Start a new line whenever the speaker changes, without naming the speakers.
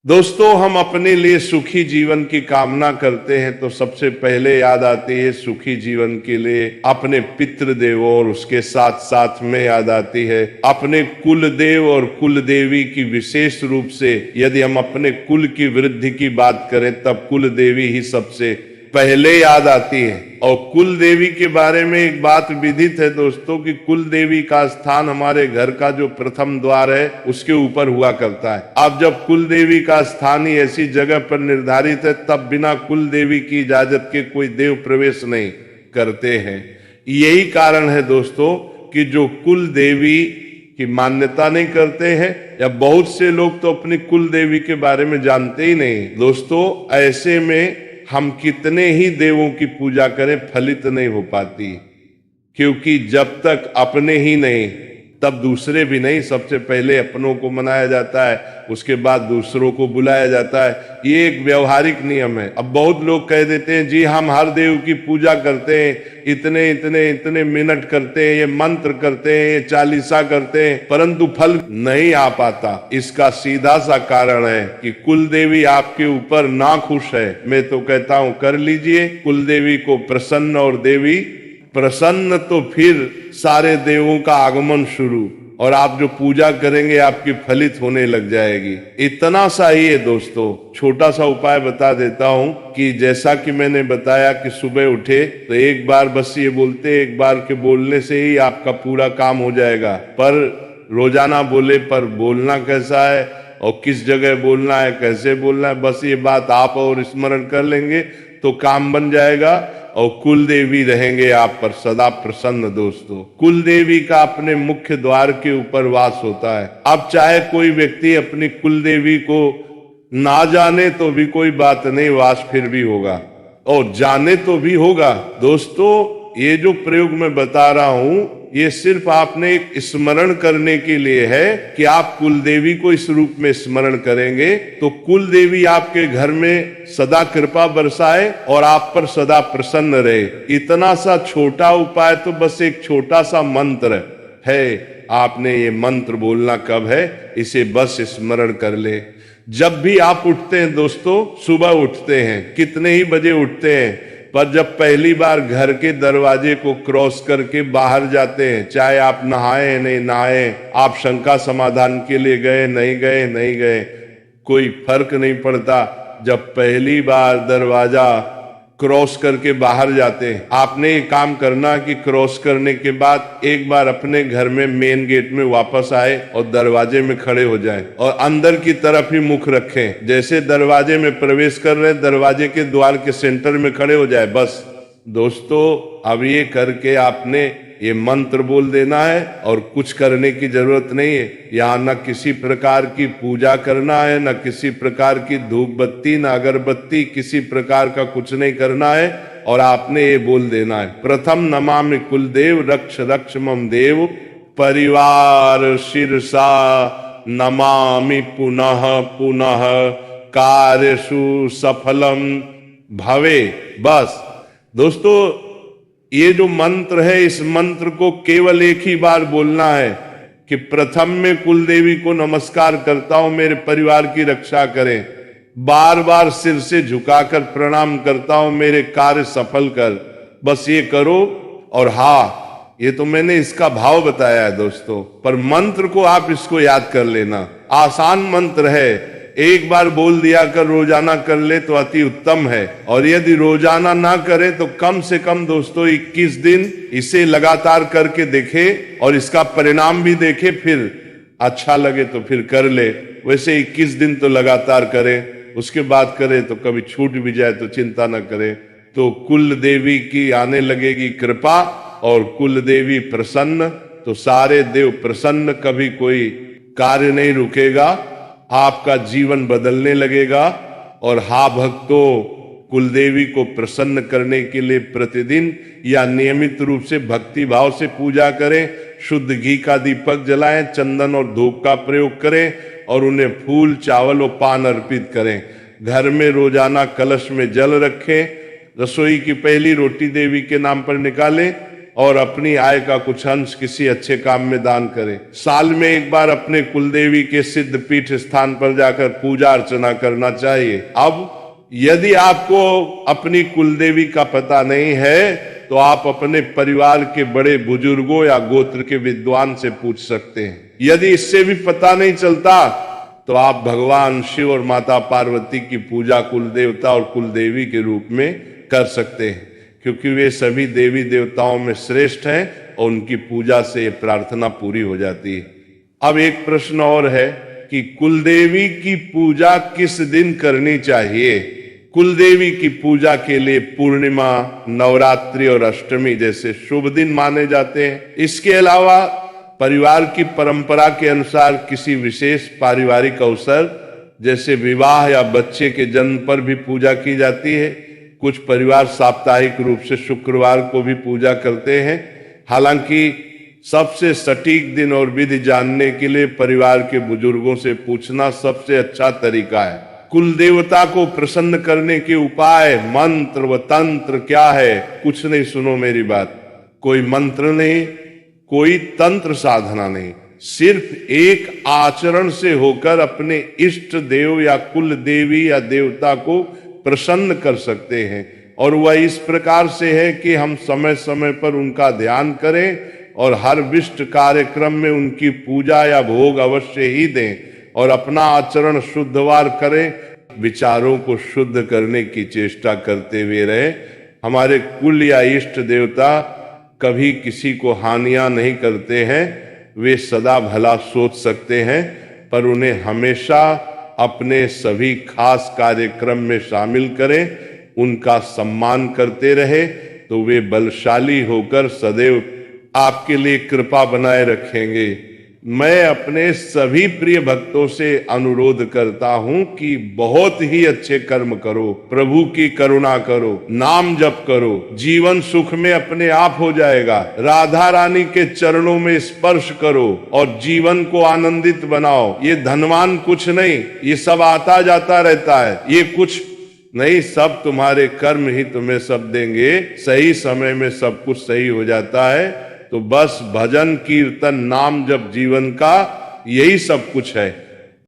दोस्तों, हम अपने लिए सुखी जीवन की कामना करते हैं तो सबसे पहले याद आती है सुखी जीवन के लिए अपने पितृ देवों, और उसके साथ साथ में याद आती है अपने कुल देव और कुल देवी की। विशेष रूप से यदि हम अपने कुल की वृद्धि की बात करें तब कुल देवी ही सबसे पहले याद आती है। और कुल देवी के बारे में एक बात विदित है दोस्तों कि कुल देवी का स्थान हमारे घर का जो प्रथम द्वार है उसके ऊपर हुआ करता है। अब जब कुल देवी का स्थान ही ऐसी जगह पर निर्धारित है तब बिना कुल देवी की इजाजत के कोई देव प्रवेश नहीं करते हैं। यही कारण है दोस्तों कि जो कुल देवी की मान्यता नहीं करते हैं, या बहुत से लोग तो अपनी कुल देवी के बारे में जानते ही नहीं। दोस्तों, ऐसे में हम कितने ही देवों की पूजा करें फलित नहीं हो पाती, क्योंकि जब तक अपने ही नहीं तब दूसरे भी नहीं। सबसे पहले अपनों को मनाया जाता है, उसके बाद दूसरों को बुलाया जाता है। ये एक व्यवहारिक नियम है। अब बहुत लोग कह देते हैं जी हम हर देव की पूजा करते हैं, इतने इतने इतने मिनट करते हैं, ये मंत्र करते हैं, ये चालीसा करते हैं, परंतु फल नहीं आ पाता। इसका सीधा सा कारण है कि कुल देवी आपके ऊपर ना खुश है। मैं तो कहता हूं कर लीजिए कुल देवी को प्रसन्न, और देवी प्रसन्न तो फिर सारे देवों का आगमन शुरू, और आप जो पूजा करेंगे आपकी फलित होने लग जाएगी। इतना सा ही है दोस्तों। छोटा सा उपाय बता देता हूं कि जैसा कि मैंने बताया कि सुबह उठे तो एक बार बस ये बोलते, एक बार के बोलने से ही आपका पूरा काम हो जाएगा। पर रोजाना बोले, पर बोलना कैसा है और किस जगह बोलना है, कैसे बोलना है, बस ये बात आप और स्मरण कर लेंगे तो काम बन जाएगा, और कुल देवी रहेंगे आप पर सदा प्रसन्न। दोस्तों, कुल देवी का अपने मुख्य द्वार के ऊपर वास होता है। अब चाहे कोई व्यक्ति अपनी कुल देवी को ना जाने तो भी कोई बात नहीं, वास फिर भी होगा, और जाने तो भी होगा। दोस्तों, ये जो प्रयोग मैं बता रहा हूं ये सिर्फ आपने एक स्मरण करने के लिए है कि आप कुल देवी को इस रूप में स्मरण करेंगे तो कुल देवी आपके घर में सदा कृपा बरसाए और आप पर सदा प्रसन्न रहे। इतना सा छोटा उपाय, तो बस एक छोटा सा मंत्र है। आपने ये मंत्र बोलना कब है, इसे बस स्मरण कर ले। जब भी आप उठते हैं दोस्तों, सुबह उठते हैं, कितने ही बजे उठते हैं, पर जब पहली बार घर के दरवाजे को क्रॉस करके बाहर जाते हैं, चाहे आप नहाए नहीं नहाए, आप शंका समाधान के लिए गए नहीं गए नहीं गए, कोई फर्क नहीं पड़ता। जब पहली बार दरवाजा क्रॉस करके बाहर जाते हैं, आपने ये काम करना कि क्रॉस करने के बाद एक बार अपने घर में मेन गेट में वापस आए और दरवाजे में खड़े हो जाएं, और अंदर की तरफ ही मुख रखें। जैसे दरवाजे में प्रवेश कर रहे, दरवाजे के द्वार के सेंटर में खड़े हो जाए, बस। दोस्तों, अब ये करके आपने ये मंत्र बोल देना है और कुछ करने की जरूरत नहीं है। यहाँ न किसी प्रकार की पूजा करना है, न किसी प्रकार की धूप बत्ती, न अगरबत्ती, किसी प्रकार का कुछ नहीं करना है। और आपने ये बोल देना है, प्रथम नमामि कुलदेव रक्ष रक्ष मम देव परिवार शीर्षा नमामि पुनः पुनः कार्यसु सफलम भवे। बस दोस्तों, ये जो मंत्र है इस मंत्र को केवल एक ही बार बोलना है कि प्रथम में कुल देवी को नमस्कार करता हूं, मेरे परिवार की रक्षा करें। बार बार सिर से झुकाकर प्रणाम करता हूं, मेरे कार्य सफल कर। बस ये करो। और हाँ, ये तो मैंने इसका भाव बताया है दोस्तों, पर मंत्र को आप इसको याद कर लेना। आसान मंत्र है, एक बार बोल दिया कर रोजाना कर ले तो अति उत्तम है। और यदि रोजाना ना करे तो कम से कम दोस्तों 21 दिन इसे लगातार करके देखे और इसका परिणाम भी देखे, फिर अच्छा लगे तो फिर कर ले। वैसे 21 दिन तो लगातार करें, उसके बाद करे तो कभी छूट भी जाए तो चिंता न करे। तो कुल देवी की आने लगेगी कृपा, और कुल देवी प्रसन्न तो सारे देव प्रसन्न, कभी कोई कार्य नहीं रुकेगा, आपका जीवन बदलने लगेगा। और हा भक्तों, कुलदेवी को प्रसन्न करने के लिए प्रतिदिन या नियमित रूप से भक्ति भाव से पूजा करें। शुद्ध घी का दीपक जलाएं, चंदन और धूप का प्रयोग करें, और उन्हें फूल चावल और पान अर्पित करें। घर में रोजाना कलश में जल रखें। रसोई की पहली रोटी देवी के नाम पर निकालें, और अपनी आय का कुछ अंश किसी अच्छे काम में दान करें। साल में एक बार अपने कुलदेवी के सिद्ध पीठ स्थान पर जाकर पूजा अर्चना करना चाहिए। अब यदि आपको अपनी कुलदेवी का पता नहीं है तो आप अपने परिवार के बड़े बुजुर्गों या गोत्र के विद्वान से पूछ सकते हैं। यदि इससे भी पता नहीं चलता तो आप भगवान शिव और माता पार्वती की पूजा कुलदेवता और कुलदेवी के रूप में कर सकते हैं, क्योंकि वे सभी देवी देवताओं में श्रेष्ठ हैं और उनकी पूजा से प्रार्थना पूरी हो जाती है। अब एक प्रश्न और है कि कुलदेवी की पूजा किस दिन करनी चाहिए। कुलदेवी की पूजा के लिए पूर्णिमा, नवरात्रि और अष्टमी जैसे शुभ दिन माने जाते हैं। इसके अलावा परिवार की परंपरा के अनुसार किसी विशेष पारिवारिक अवसर जैसे विवाह या बच्चे के जन्म पर भी पूजा की जाती है। कुछ परिवार साप्ताहिक रूप से शुक्रवार को भी पूजा करते हैं। हालांकि सबसे सटीक दिन और विधि जानने के लिए परिवार के बुजुर्गों से पूछना सबसे अच्छा तरीका है। कुल देवता को प्रसन्न करने के उपाय, मंत्र व तंत्र क्या है? कुछ नहीं, सुनो मेरी बात। कोई मंत्र नहीं, कोई तंत्र साधना नहीं, सिर्फ एक आचरण से होकर अपने इष्ट देव या कुल देवी या देवता को प्रसन्न कर सकते हैं। और वह इस प्रकार से है कि हम समय समय पर उनका ध्यान करें और हर विशिष्ट कार्यक्रम में उनकी पूजा या भोग अवश्य ही दें और अपना आचरण शुद्धवार करें। विचारों को शुद्ध करने की चेष्टा करते हुए रहे। हमारे कुल या इष्ट देवता कभी किसी को हानियां नहीं करते हैं। वे सदा भला सोच सकते हैं, पर उन्हें हमेशा अपने सभी खास कार्यक्रम में शामिल करें, उनका सम्मान करते रहे, तो वे बलशाली होकर सदैव आपके लिए कृपा बनाए रखेंगे। मैं अपने सभी प्रिय भक्तों से अनुरोध करता हूं कि बहुत ही अच्छे कर्म करो, प्रभु की करुणा करो, नाम जप करो, जीवन सुख में अपने आप हो जाएगा। राधा रानी के चरणों में स्पर्श करो और जीवन को आनंदित बनाओ। ये धनवान कुछ नहीं, ये सब आता जाता रहता है, ये कुछ नहीं, सब तुम्हारे कर्म ही तुम्हें सब देंगे। सही समय में सब कुछ सही हो जाता है। तो बस भजन कीर्तन नाम जप जीवन का यही सब कुछ है।